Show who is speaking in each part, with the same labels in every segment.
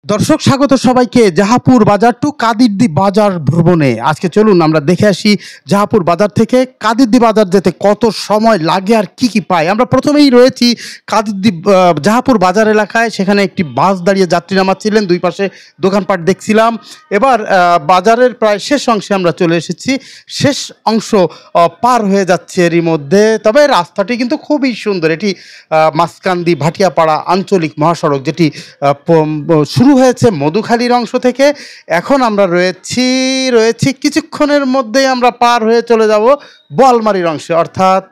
Speaker 1: দর্শক স্বাগত সবাইকে জাহাপুর বাজার টু কাদিরদি বাজার ভ্রমণে। আজকে চলুন আমরা দেখে আসি জাহাপুর বাজার থেকে কাদিরদি বাজার যেতে কত সময় লাগে আর কি কি পাই। আমরা প্রথমেই রয়েছি কাদিরদি জাহাপুর বাজার এলাকায়। সেখানে একটি বাস দাঁড়িয়ে যাত্রী নামাচ্ছিলেন, দুই পাশে দোকানপাট দেখছিলাম। এবার বাজারের প্রায় শেষ অংশে আমরা চলে এসেছি। শেষ অংশ পার হয়ে যাচ্ছে এরই মধ্যে। তবে রাস্তাটি কিন্তু খুবই সুন্দর। এটি মাসকান্দি ভাটিয়াপাড়া আঞ্চলিক মহাসড়ক, যেটি শুরু হয়েছে মধুখালীর অংশ থেকে। এখন আমরা রয়েছি কিছুক্ষণের মধ্যেই আমরা পার হয়ে চলে যাব বোয়ালমারীর অংশে, অর্থাৎ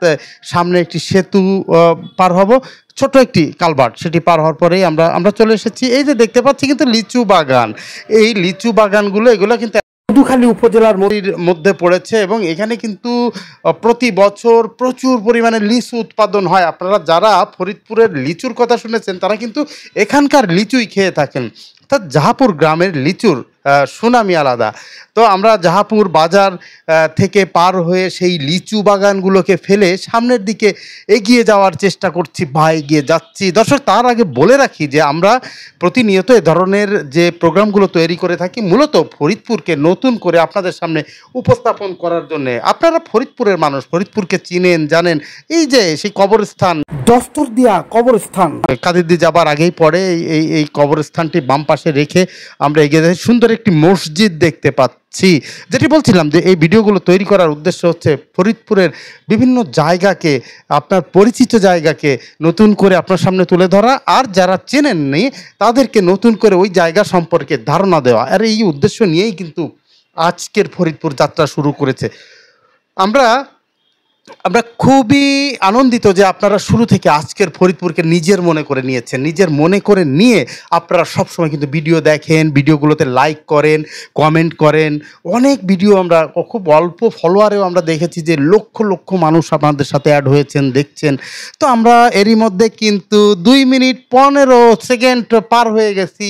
Speaker 1: সামনে একটি সেতু পার হব, ছোট একটি কালভার্ট, সেটি পার হওয়ার পরেই আমরা চলে এসেছি। এই যে দেখতে পাচ্ছি কিন্তু লিচু বাগান, এই লিচু বাগানগুলো এগুলো কিন্তু মধুখালী উপজেলার মধ্যে পড়েছে এবং এখানে কিন্তু প্রতি বছর প্রচুর পরিমাণে লিচু উৎপাদন হয়। আপনারা যারা ফরিদপুরের লিচুর কথা শুনেছেন তারা কিন্তু এখানকার লিচুই খেয়ে থাকেন। অর্থাৎ জাহাপুর গ্রামের লিচুর সুনামি আলাদা। তো আমরা জাহাপুর বাজার থেকে পার হয়ে সেই লিচু বাগানগুলোকে ফেলে সামনের দিকে এগিয়ে যাওয়ার চেষ্টা করছি বা এগিয়ে যাচ্ছি। দর্শক, তার আগে বলে রাখি যে আমরা প্রতিনিয়ত এ ধরনের যে প্রোগ্রামগুলো তৈরি করে থাকি মূলত ফরিদপুরকে নতুন করে আপনাদের সামনে উপস্থাপন করার জন্যে। আপনারা ফরিদপুরের মানুষ, ফরিদপুরকে চিনেন জানেন। এই যে সেই কবরস্থান, দস্তরদিয়া কবরস্থান, কাদিরদি যাবার আগেই পড়ে। এই কবরস্থানটি বাম পাশে রেখে আমরা এগিয়ে যাচ্ছি। সুন্দর একটি মসজিদ দেখতে পাচ্ছি। যেটি বলছিলাম যে এই ভিডিওগুলো তৈরি করার উদ্দেশ্য হচ্ছে ফরিদপুরের বিভিন্ন জায়গাকে, আপনার পরিচিত জায়গাকে নতুন করে আপনার সামনে তুলে ধরা, আর যারা চেনেননি তাদেরকে নতুন করে ওই জায়গা সম্পর্কে ধারণা দেওয়া। আর এই উদ্দেশ্য নিয়েই কিন্তু আজকের ফরিদপুর যাত্রা শুরু করেছে। আমরা খুবই আনন্দিত যে আপনারা শুরু থেকে আজকের ফরিদপুরকে নিজের মনে করে নিয়েছেন। নিজের মনে করে নিয়ে আপনারা সবসময় কিন্তু ভিডিও দেখেন, ভিডিওগুলোতে লাইক করেন, কমেন্ট করেন। অনেক ভিডিও আমরা খুব অল্প ফলোয়ারেও আমরা দেখেছি যে লক্ষ লক্ষ মানুষ আপনাদের সাথে অ্যাড হয়েছেন, দেখছেন। তো আমরা এরই মধ্যে কিন্তু 2 মিনিট 15 সেকেন্ড পার হয়ে গেছি।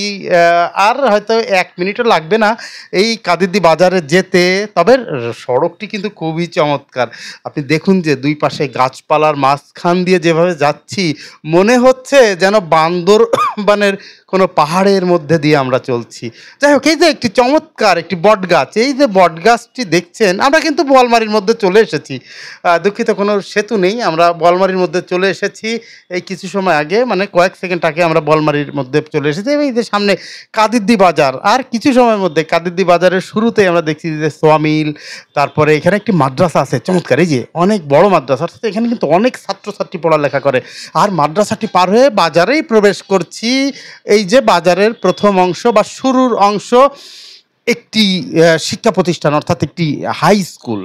Speaker 1: আর হয়তো 1 মিনিটও লাগবে না এই কাদিরদি বাজারে যেতে। তবে সড়কটি কিন্তু খুবই চমৎকার। আপনি দেখুন যে দুই পাশে গাছপালার মাঝখান দিয়ে যেভাবে যাচ্ছি মনে হচ্ছে যেন বান্দরবানের কোনো পাহাড়ের মধ্যে দিয়ে আমরা চলছি। যাই হোক, এই যে একটি চমৎকার একটি বট গাছ, এই যে বট গাছটি দেখছেন, আমরা কিন্তু বোয়ালমারীর মধ্যে চলে এসেছি। দুঃখিত, কোনো সেতু নেই, আমরা বোয়ালমারীর মধ্যে চলে এসেছি এই কিছু সময় আগে, মানে কয়েক সেকেন্ড আগে আমরা বোয়ালমারীর মধ্যে চলে এসেছি। এবং এই যে সামনে কাদিরদি বাজার, আর কিছু সময়ের মধ্যে কাদিরদি বাজারের শুরুতেই আমরা দেখছি যে সোয়ামিল, তারপরে এখানে একটি মাদ্রাসা আছে চমৎকার, এই যে অনেক বড় মাদ্রাসা, অর্থাৎ এখানে কিন্তু অনেক ছাত্রছাত্রী পড়ালেখা করে। আর মাদ্রাসাটি পার হয়ে বাজারেই প্রবেশ করছি। এই যে বাজারের প্রথম অংশ বা শুরুর অংশ একটি শিক্ষা প্রতিষ্ঠান, অর্থাৎ একটি হাই স্কুল।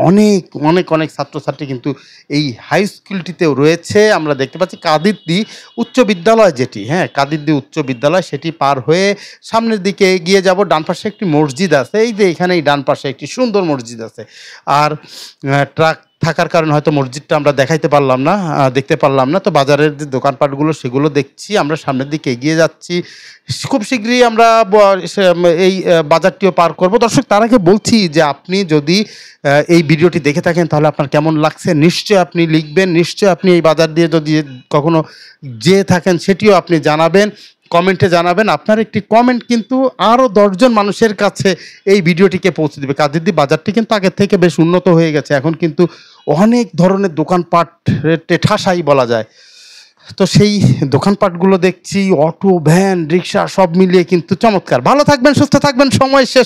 Speaker 1: অনেক অনেক অনেক ছাত্রছাত্রী কিন্তু এই হাই স্কুলটিতেও রয়েছে। আমরা দেখতে পাচ্ছি কাদিরদি উচ্চ বিদ্যালয়, যেটি কাদিরদি উচ্চ বিদ্যালয়, সেটি পার হয়ে সামনের দিকে এগিয়ে যাব। ডান পাশে একটি মসজিদ আছে, এই যে এখানেই ডান পাশে একটি সুন্দর মসজিদ আছে। আর ট্রাক থাকার কারণে হয়তো মসজিদটা আমরা দেখতে পারলাম না। তো বাজারের যে দোকানপাটগুলো সেগুলো দেখছি। আমরা সামনের দিকে এগিয়ে যাচ্ছি। খুব শীঘ্রই আমরা এই বাজারটিও পার করব। দর্শক, তার আগে বলছি যে আপনি যদি এই ভিডিওটি দেখে থাকেন তাহলে আপনার কেমন লাগছে নিশ্চয় আপনি লিখবেন। নিশ্চয় আপনি এই বাজার দিয়ে যদি কখনো যেয়ে থাকেন সেটিও আপনি জানাবেন, কমেন্টে জানাবেন। আপনার একটি কমেন্ট কিন্তু আরও 10 জন মানুষের কাছে এই ভিডিওটিকে পৌঁছে দেবে। কাদিরদি বাজারটি কিন্তু আগের থেকে বেশ উন্নত হয়ে গেছে। এখন কিন্তু অনেক ধরনের দোকানপাট ঠাসাই বলা যায়। তো সেই দোকানপাটগুলো দেখছি, অটো, ভ্যান, রিক্সা সব মিলিয়ে কিন্তু চমৎকার। ভালো থাকবেন, সুস্থ থাকবেন। সময় শেষ।